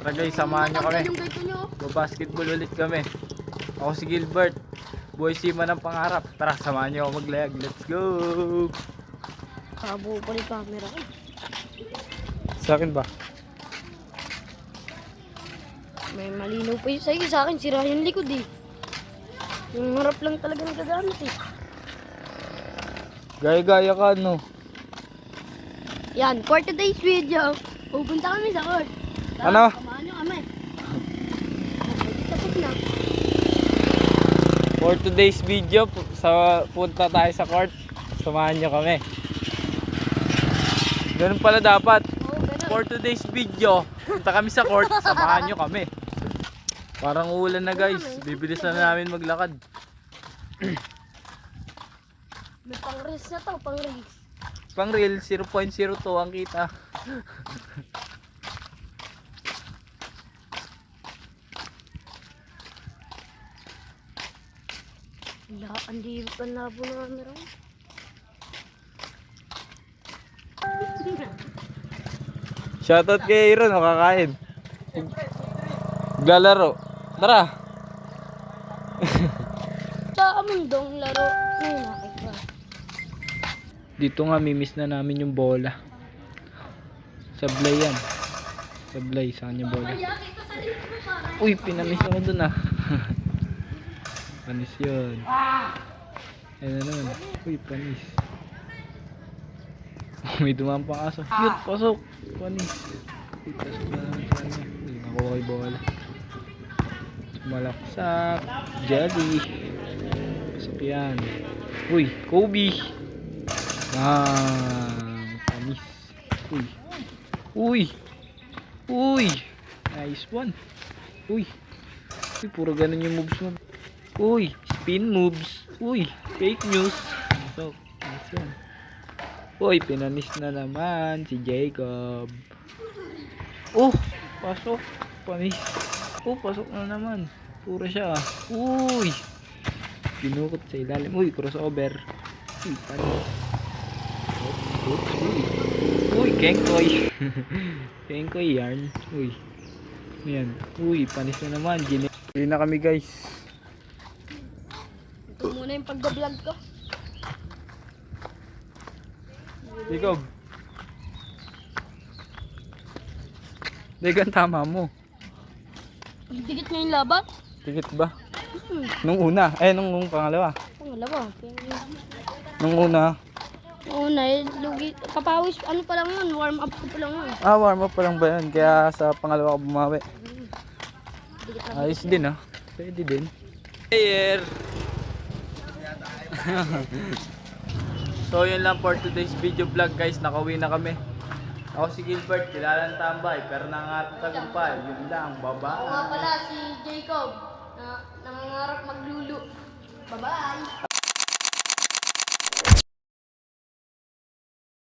Tara guys, samahan nyo kami. Basketball ulit kami. Ako si Gilbert, Boy Sima ng pangarap. Tara, samahan nyo ako maglayag. Let's go! Kabuo pa rin camera ko. Sa akin ba? May malinaw pa yun sa'yo. Sa akin, sira yung likod eh. Yung harap lang talaga nagagamit eh. Gaya-gaya ka, no? Yan, for today's video, pupunta kami sa court. Ano? Samahan nyo kami. Tapos na. For today's video, punta tayo sa court. Samahan nyo kami. Ganun pala dapat. Oo, ganun. For today's video, punta kami sa court. Samahan nyo kami. Parang uulan na guys. Bibilis na namin maglakad. May pang-race na to, pang-race. Pang real, 0.02 ang kita. Ang liwit ang labo ng camera ko. Shoutout kay Aaron, nakakain. Maglalaro. Tara! Sa amundong laro. Ay, nakita. Dito nga, mimiss na namin yung bola. Sablay yan. Sablay, saan yung bola? Uy, pinamiss ako dun ah. Panis yun. Ayan na naman. Uy, panis. May dumang pang aso. Cute, pasok. Panis. Uy, pasok na naman sa kanya. Uy, nakuha kay bola. Malaksak. Jelly. Pasok yan. Uy, Kobe. Panis. Uy. Uy. Uy. Nice one. Uy. Uy, puro ganun yung moves mo. Uy, spin moves. Uy, fake news. So, nice one. Uy, pinanis na naman si Jacob. Oh, pasok. Panis. Oh, pasok na naman. Puro siya. Uy. Pinukot sa ilalim. Uy, crossover. Uy, panis. Oops, uy. Uy, Kengkoy. Kengkoy yarn. Uy. Ayan. Uy, panis na naman. Gili na kami guys. Ito muna yung pagda-vlog ko. Jacob. Degan, tama mo. Dikit nga yung laban. Tikit ba? Nung una. Nung pangalawa. Pangalawa. Nung una. Una, lugi. Kapawis, ano pa lang yun? Warm up ko pa lang yun. Warm up pa lang ba yun? Kaya sa pangalawa ka bumawi. Dikit lang. Ayos din ah. Pwede din. Player! So yun lang for today's video vlog guys. Nakauwi na kami. Ako si Gilbert, kilala ng tambay. Pero nangatatagumpay. Yun lang. Ako nga Bye-bye. pala si Jacob. Na